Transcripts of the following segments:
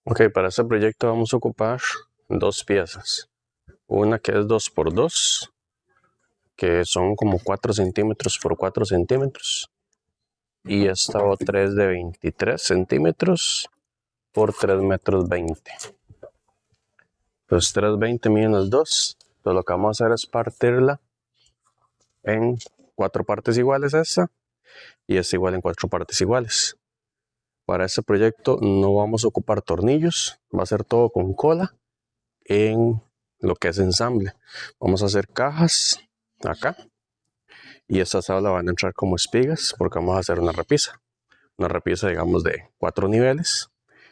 Ok, para este proyecto vamos a ocupar dos piezas. Una que es 2x2, que son como 4 centímetros por 4 centímetros. Y esta otra es de 23 centímetros por 3 metros 20. Pues 320 miden las dos. Entonces lo que vamos a hacer es partirla en 4 partes iguales esta. Y esta igual en 4 partes iguales. Para este proyecto no vamos a ocupar tornillos. Va a ser todo con cola en lo que es ensamble. Vamos a hacer cajas acá y estas tablas van a entrar como espigas porque vamos a hacer una repisa digamos de 4 niveles,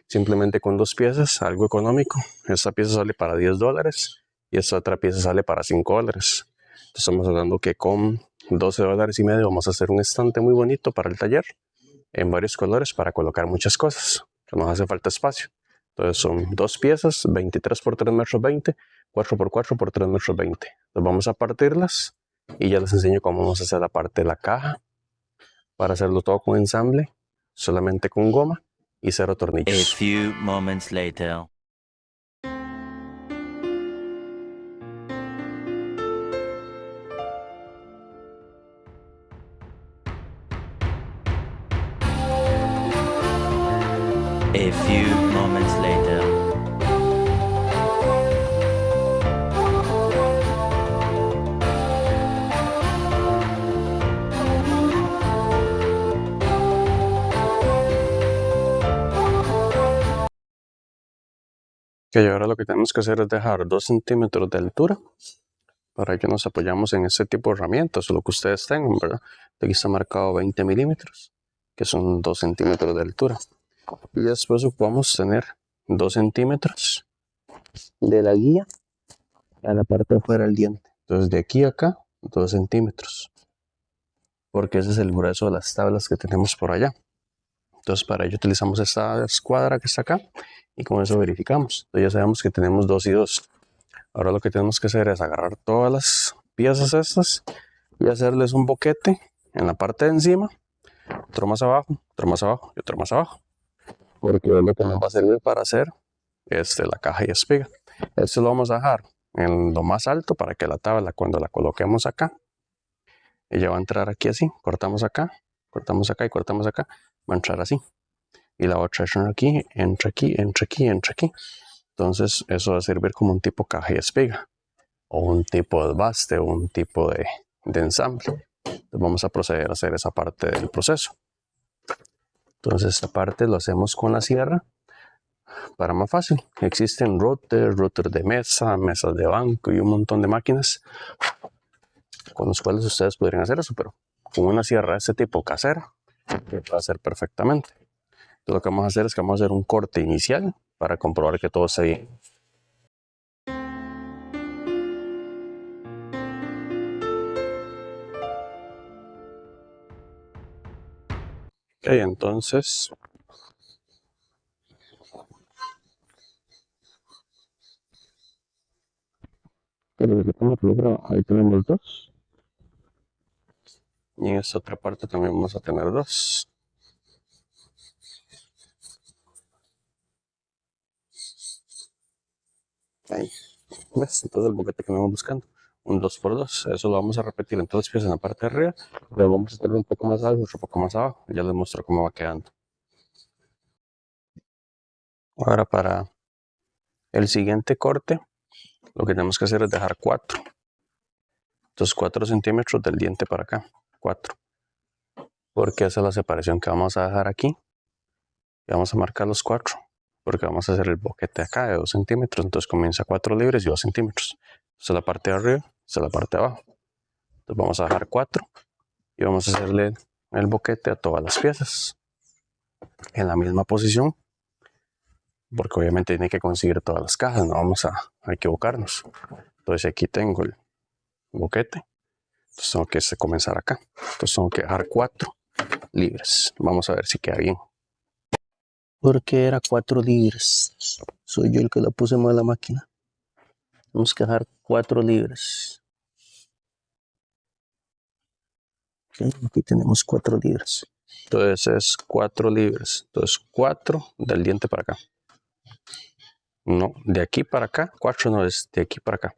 simplemente con 2 piezas, algo económico. Esta pieza sale para $10 y esta otra pieza sale para $5. Entonces estamos hablando que con $12.50 vamos a hacer un estante muy bonito para el taller en varios colores para colocar muchas cosas. Nos hace falta espacio. Entonces son 2 piezas, 23 por 3 metros 20, 4 por 4 por 3 metros 20. Entonces vamos a partirlas y ya les enseño cómo vamos a hacer la parte de la caja para hacerlo todo con ensamble, solamente con goma y 0 tornillos. A few moments later. A few moments later. Ok, ahora lo que tenemos que hacer es dejar 2 centímetros de altura. Para ello nos apoyamos en este tipo de herramientas o lo que ustedes tengan, ¿verdad? Aquí está marcado 20 milímetros, que son 2 centímetros de altura. Y después ocupamos tener 2 centímetros de la guía a la parte de afuera del diente. Entonces de aquí a acá, 2 centímetros. Porque ese es el grueso de las tablas que tenemos por allá. Entonces para ello utilizamos esta escuadra que está acá y con eso verificamos. Entonces ya sabemos que tenemos 2 y 2. Ahora lo que tenemos que hacer es agarrar todas las piezas estas y hacerles un boquete en la parte de encima, otro más abajo, otro más abajo y otro más abajo. Porque es lo que nos va a servir para hacer la caja y espiga. Esto lo vamos a dejar en lo más alto para que la tabla, cuando la coloquemos acá, ella va a entrar aquí así. Cortamos acá y cortamos acá. Va a entrar así. Y la otra entra aquí, entra aquí, entra aquí, entra aquí. Entonces eso va a servir como un tipo caja y espiga, o un tipo de baste, o un tipo de ensamble. Entonces vamos a proceder a hacer esa parte del proceso. Entonces esta parte lo hacemos con la sierra para más fácil. Existen routers de mesa, mesas de banco y un montón de máquinas con los cuales ustedes podrían hacer eso, pero con una sierra de este tipo casera va a ser perfectamente. Entonces lo que vamos a hacer es que vamos a hacer un corte inicial para comprobar que todo esté bien. Ok, entonces ahí tenemos 2 y en esta otra parte también vamos a tener 2. Ahí, ¿ves? Entonces el boquete que vamos buscando, un 2x2, eso lo vamos a repetir en todas las piezas en la parte de arriba, pero vamos a hacerlo un poco más abajo, otro poco más abajo, ya les muestro cómo va quedando. Ahora para el siguiente corte, lo que tenemos que hacer es dejar 4. Entonces 4 centímetros del diente para acá, 4. Porque esa es la separación que vamos a dejar aquí. Y vamos a marcar los 4. Porque vamos a hacer el boquete acá de 2 centímetros. Entonces comienza 4 libres y 2 centímetros. Esta es la parte de arriba, esta es la parte de abajo. Entonces vamos a dejar 4. Y vamos a hacerle el boquete a todas las piezas. En la misma posición. Porque obviamente tiene que conseguir todas las cajas. No vamos a equivocarnos. Entonces aquí tengo el boquete. Entonces tengo que comenzar acá. Entonces tengo que dejar 4 libres. Vamos a ver si queda bien. Porque era 4 libres. Soy yo el que la puse mal a la máquina. Vamos a dejar 4 libres. Okay, aquí tenemos 4 libres. Entonces es 4 libres. Entonces 4 del diente para acá. No, de aquí para acá. 4 no es de aquí para acá.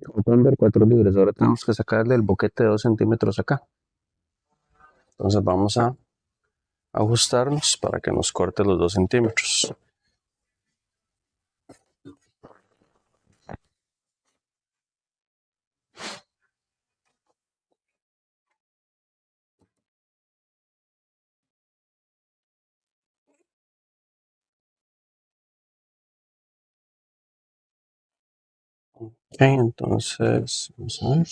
Como pueden ver, 4 libres. Ahora tenemos que sacarle el boquete de 2 centímetros acá. Entonces vamos a ajustarnos para que nos corte los 2 centímetros. Ok, entonces vamos a ver.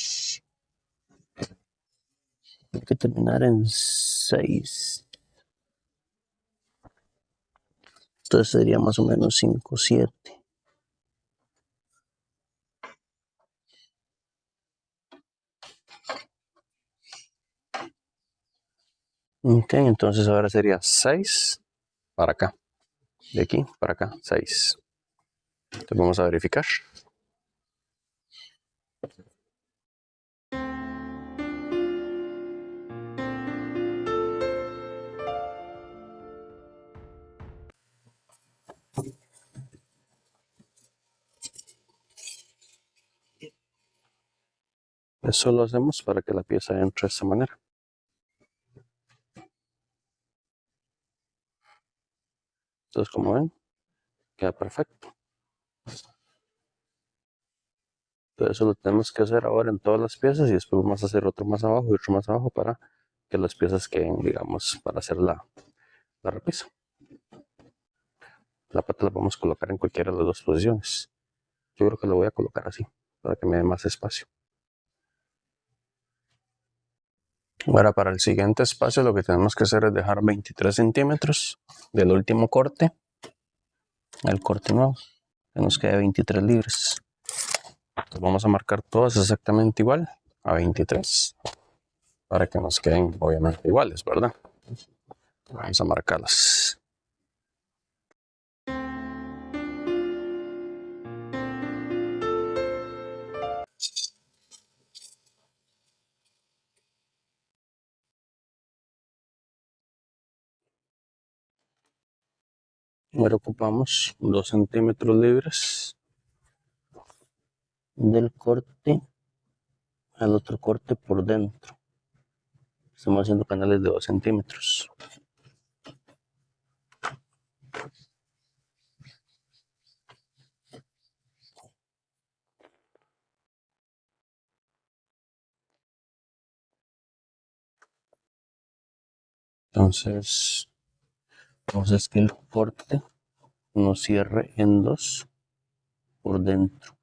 Hay que terminar en 6. Entonces sería más o menos 5, 7. Ok, entonces ahora sería 6 para acá. De aquí para acá, 6. Entonces vamos a verificar. Eso lo hacemos para que la pieza entre de esta manera. Entonces, como ven, queda perfecto. Entonces eso lo tenemos que hacer ahora en todas las piezas y después vamos a hacer otro más abajo y otro más abajo para que las piezas queden, digamos, para hacer la repisa. La pata la vamos a colocar en cualquiera de las dos posiciones. Yo creo que la voy a colocar así, para que me dé más espacio. Ahora para el siguiente espacio lo que tenemos que hacer es dejar 23 centímetros del último corte, el corte nuevo, que nos quede 23 libres. Entonces vamos a marcar todas exactamente igual a 23, para que nos queden obviamente iguales, ¿verdad? Vamos a marcarlas. Ahora ocupamos 2 centímetros libres del corte al otro corte por dentro. Estamos haciendo canales de 2 centímetros. Entonces, vamos a hacer que el corte nos cierre en 2 por dentro.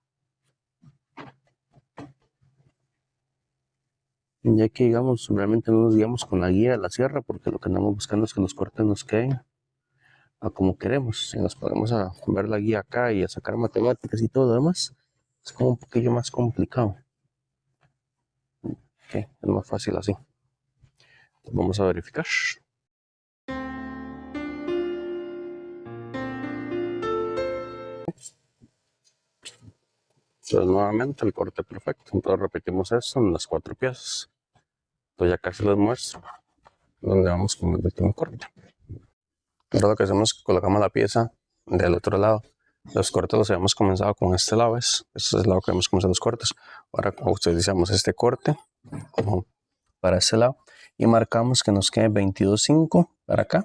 Ya que digamos, realmente no nos guiamos con la guía de la sierra porque lo que andamos buscando es que los cortes nos queden a como queremos. Si nos ponemos a ver la guía acá y a sacar matemáticas y todo lo demás, es como un poquillo más complicado. Okay, es más fácil así. Entonces vamos a verificar. Entonces nuevamente el corte perfecto. Entonces repetimos esto en las 4 piezas. Entonces ya casi les muestro donde vamos con el último corte. Ahora lo que hacemos es que colocamos la pieza del otro lado. Los cortes los habíamos comenzado con este lado, ¿ves? Este es el lado que hemos comenzado los cortes. Ahora utilizamos este corte como para este lado y marcamos que nos quede 22.5 para acá.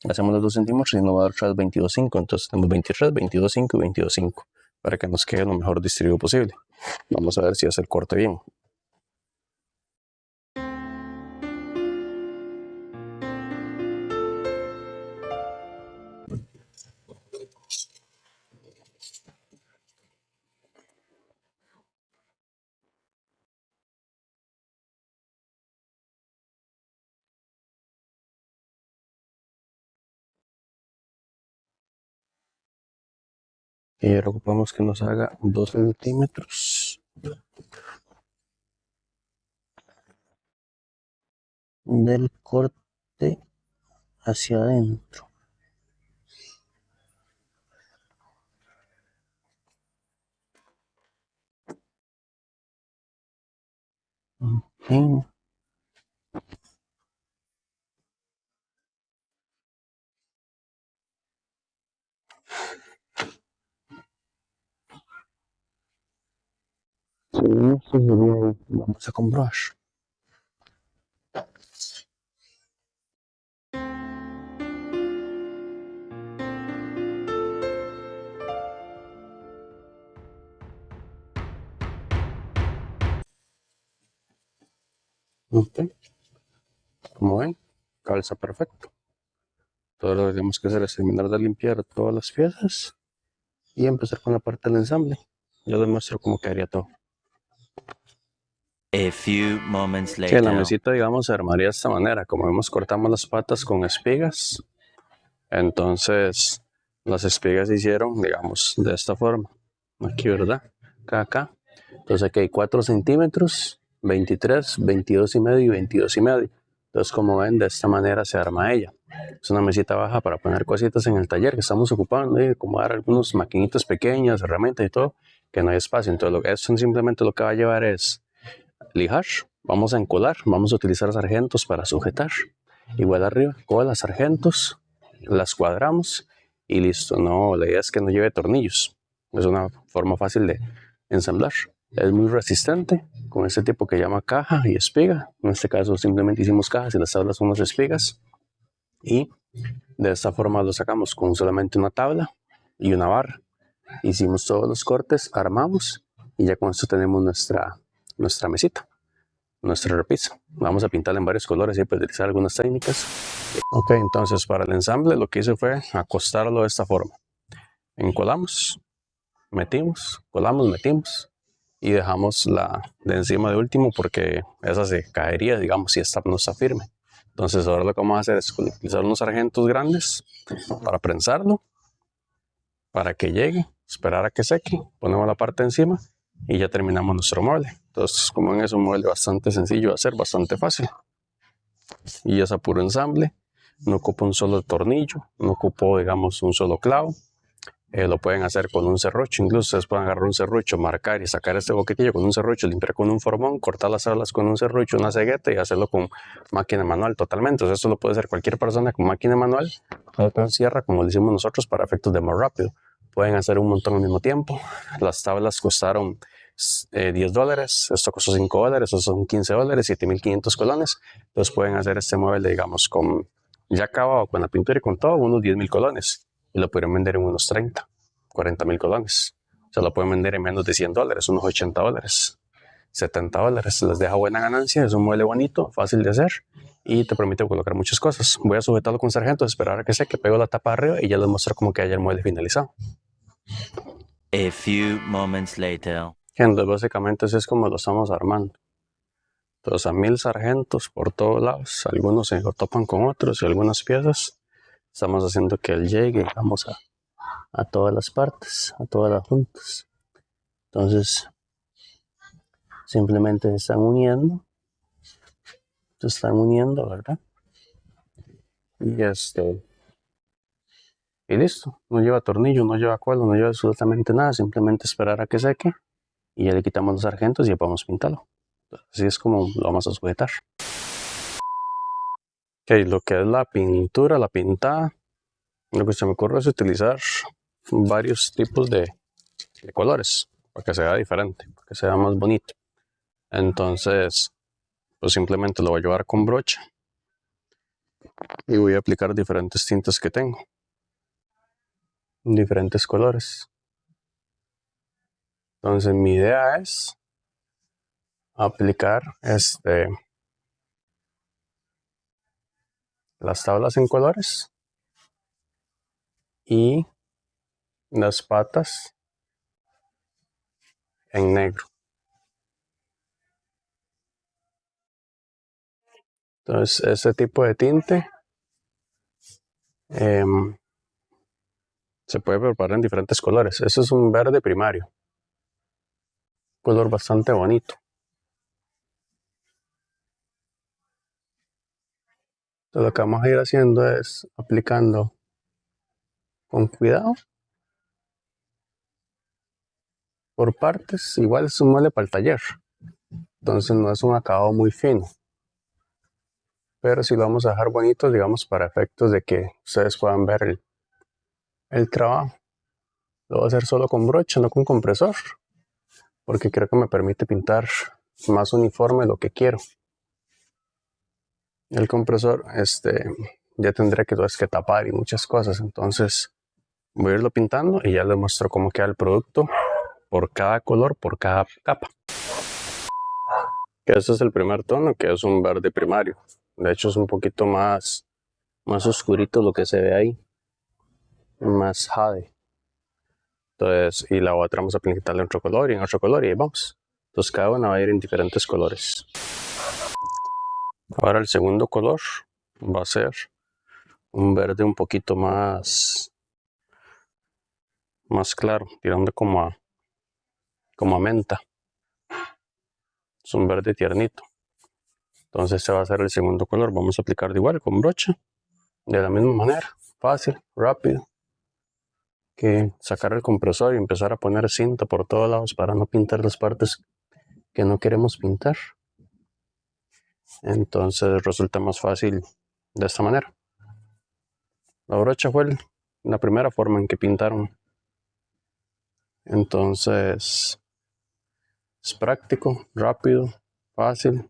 Hacemos los 2 centímetros y nos va a dar otra vez 22.5. Entonces tenemos 23, 22.5 y 22.5 para que nos quede lo mejor distribuido posible. Vamos a ver si hace el corte bien. Y ahora ocupamos que nos haga 2 centímetros del corte hacia adentro. Ok. Sí, eso sería ahí. Vamos a comprobar. Ok, como ven, calza perfecto. Todo lo que tenemos que hacer es terminar de limpiar todas las piezas y empezar con la parte del ensamble. Yo les muestro cómo quedaría todo. A few moments Que la later. mesita, digamos, se armaría de esta manera. Como vemos, cortamos las patas con espigas. Entonces, las espigas se hicieron, digamos, de esta forma. Aquí, ¿verdad? Acá. Entonces, aquí hay 4 centímetros, 23, 22 y medio y 22 y medio. Entonces, como ven, de esta manera se arma ella. Es una mesita baja para poner cositas en el taller que estamos ocupando y acomodar algunas maquinitas pequeñas, herramientas y todo, que no hay espacio. Entonces, eso simplemente lo que va a llevar es lijar, vamos a encolar, vamos a utilizar sargentos para sujetar. Igual arriba, colas, sargentos, las cuadramos y listo. No, la idea es que no lleve tornillos. Es una forma fácil de ensamblar. Es muy resistente con este tipo que llama caja y espiga. En este caso simplemente hicimos cajas y las tablas son las espigas. Y de esta forma lo sacamos con solamente una tabla y una barra. Hicimos todos los cortes, armamos y ya con esto tenemos nuestra mesita, nuestra repisa. Vamos a pintarla en varios colores y para utilizar algunas técnicas. Ok, entonces para el ensamble lo que hice fue acostarlo de esta forma. Encolamos, metimos, colamos, metimos y dejamos la de encima de último porque esa se caería, digamos, si esta no está firme. Entonces ahora lo que vamos a hacer es utilizar unos sargentos grandes para prensarlo, para que llegue, esperar a que seque, ponemos la parte encima y ya terminamos nuestro mueble. Entonces, como ven, es un mueble bastante sencillo de hacer, bastante fácil. Y es a puro ensamble, no ocupa un solo tornillo, no ocupa, digamos, un solo clavo. Lo pueden hacer con un serrucho, incluso ustedes pueden agarrar un serrucho, marcar y sacar este boquetillo con un serrucho, limpiar con un formón, cortar las alas con un serrucho, una cegueta y hacerlo con máquina manual totalmente. Entonces, esto lo puede hacer cualquier persona con máquina manual, con sierra, como lo hicimos nosotros para efectos de más rápido. Pueden hacer un montón al mismo tiempo. Las tablas costaron $10, esto costó $5, estos son $15, 7.500 colones. Entonces pueden hacer este mueble, digamos, con ya acabado, con la pintura y con todo, unos 10.000 colones. Y lo pueden vender en unos 30, 40.000 colones. O sea, lo pueden vender en menos de $100, unos $80, $70. Les deja buena ganancia, es un mueble bonito, fácil de hacer y te permite colocar muchas cosas. Voy a sujetarlo con sargento, esperar a que seque, pego la tapa arriba y ya les muestro cómo queda el mueble finalizado. A few moments later. Entonces, básicamente así es como lo estamos armando. Entonces, a 1.000 sargentos por todos lados, algunos se topan con otros y algunas piezas. Estamos haciendo que él llegue, vamos a todas las partes, a todas las juntas. Entonces, simplemente se están uniendo, ¿verdad? Y listo, no lleva tornillo, no lleva cola, no lleva absolutamente nada, simplemente esperar a que seque y ya le quitamos los sargentos y ya podemos pintarlo. Así es como lo vamos a sujetar. Ok, lo que es la pintura, la pintada, lo que se me ocurre es utilizar varios tipos de colores para que se vea diferente, para que sea más bonito. Entonces, pues simplemente lo voy a llevar con brocha y voy a aplicar diferentes tintas que tengo, diferentes colores. Entonces, mi idea es aplicar las tablas en colores y las patas en negro. Entonces, ese tipo de tinte se puede preparar en diferentes colores. Este es un verde primario, color bastante bonito. Entonces, lo que vamos a ir haciendo es aplicando con cuidado por partes. Igual es un mueble para el taller. Entonces no es un acabado muy fino. Pero sí lo vamos a dejar bonito, digamos, para efectos de que ustedes puedan ver el trabajo. Lo voy a hacer solo con brocha, no con compresor, porque creo que me permite pintar más uniforme lo que quiero. El compresor, ya tendré que tapar y muchas cosas, entonces voy a irlo pintando y ya les muestro cómo queda el producto por cada color, por cada capa. Este es el primer tono, que es un verde primario. De hecho es un poquito más oscurito lo que se ve ahí, más jade. Entonces, y la otra vamos a pintarle en otro color y en otro color y ahí vamos. Entonces cada una va a ir en diferentes colores. Ahora el segundo color va a ser un verde un poquito más claro, tirando como a menta. Es un verde tiernito. Entonces este va a ser el segundo color. Vamos a aplicarlo igual con brocha, de la misma manera, fácil, rápido, que sacar el compresor y empezar a poner cinta por todos lados para no pintar las partes que no queremos pintar. Entonces resulta más fácil de esta manera. La brocha fue la primera forma en que pintaron. Entonces es práctico, rápido, fácil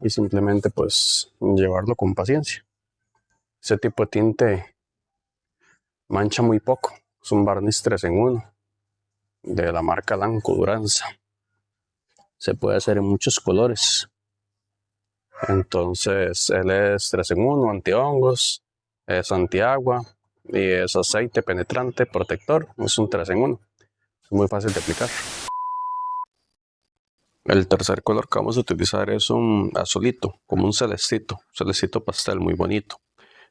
y simplemente pues llevarlo con paciencia. Ese tipo de tinte mancha muy poco. Es un barniz 3 en 1 de la marca Lanco Duranza. Se puede hacer en muchos colores. Entonces él es 3 en 1, antihongos, es antiagua y es aceite penetrante, protector. Es un 3 en 1. Es muy fácil de aplicar. El tercer color que vamos a utilizar es un azulito, como un celestito pastel muy bonito.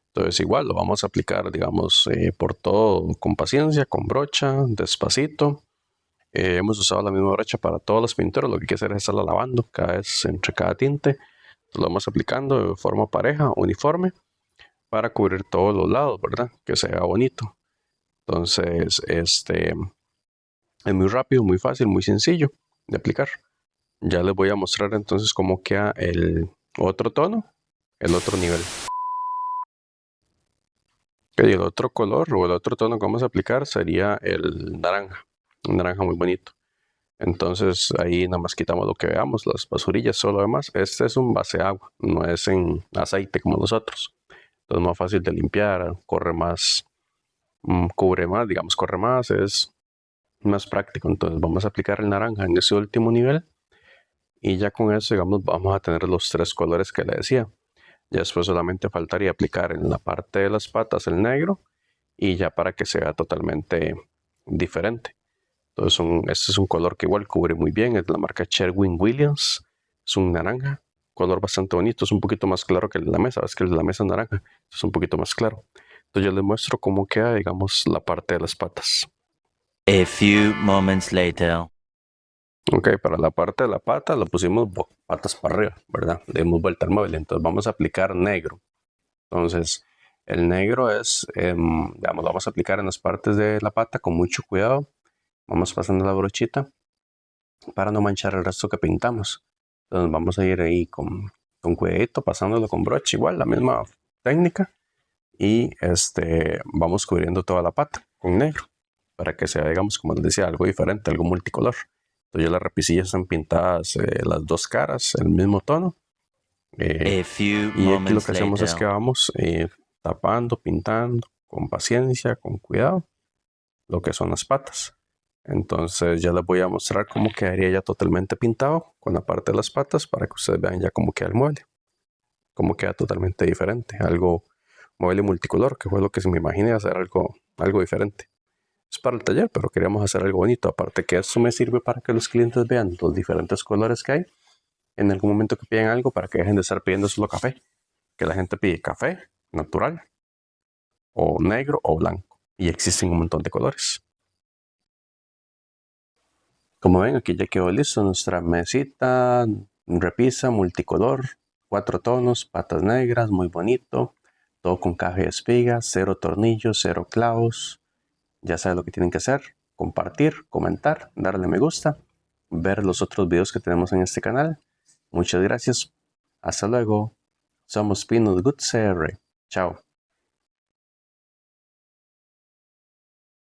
Entonces igual lo vamos a aplicar, digamos, por todo con paciencia, con brocha, despacito. Hemos usado la misma brocha para todas las pinturas, lo que hay que hacer es estarla lavando cada vez entre cada tinte. Lo vamos aplicando de forma pareja, uniforme, para cubrir todos los lados, ¿verdad? Que se vea bonito. Entonces, es muy rápido, muy fácil, muy sencillo de aplicar. Ya les voy a mostrar entonces cómo queda el otro tono, el otro nivel. Okay, el otro color o el otro tono que vamos a aplicar sería el naranja, un naranja muy bonito. Entonces ahí nada más quitamos lo que veamos, las basurillas, solo demás. Este es un base agua, no es en aceite como los otros. Entonces es más fácil de limpiar, corre más, cubre más, digamos, corre más, es más práctico. Entonces vamos a aplicar el naranja en ese último nivel. Y ya con eso, digamos, vamos a tener los 3 colores que le decía. Ya después solamente faltaría aplicar en la parte de las patas el negro y ya para que sea totalmente diferente. Entonces este es un color que igual cubre muy bien, es de la marca Sherwin-Williams, es un naranja, color bastante bonito, es un poquito más claro que el de la mesa, es que el de la mesa es naranja, es un poquito más claro. Entonces yo les muestro cómo queda, digamos, la parte de las patas. A few moments later. Ok, para la parte de la pata lo pusimos patas para arriba, ¿verdad? Le dimos vuelta al mueble, entonces vamos a aplicar negro. Entonces el negro es, digamos, lo vamos a aplicar en las partes de la pata con mucho cuidado. Vamos pasando la brochita para no manchar el resto que pintamos. Entonces vamos a ir ahí con cuidadito, pasándolo con brocha, igual la misma técnica. Y vamos cubriendo toda la pata con negro para que sea, digamos, como les decía, algo diferente, algo multicolor. Entonces ya las repisillas están pintadas las dos caras, el mismo tono. A few y aquí lo moments que hacemos es later. que vamos tapando, pintando con paciencia, con cuidado, lo que son las patas. Entonces ya les voy a mostrar cómo quedaría ya totalmente pintado con la parte de las patas para que ustedes vean ya cómo queda el mueble. Cómo queda totalmente diferente. Algo mueble multicolor, que fue lo que se me imaginé hacer algo diferente. Es para el taller, pero queríamos hacer algo bonito. Aparte que esto me sirve para que los clientes vean los diferentes colores que hay. En algún momento que piden algo para que dejen de estar pidiendo solo café. Que la gente pide café natural o negro o blanco. Y existen un montón de colores. Como ven, aquí ya quedó listo nuestra mesita, repisa, multicolor, 4 tonos, patas negras, muy bonito, todo con caja de espigas, 0 tornillos, 0 clavos. Ya saben lo que tienen que hacer, compartir, comentar, darle me gusta ver los otros videos que tenemos en este canal. Muchas gracias. Hasta luego. Somos Pinos Good CR. Chao.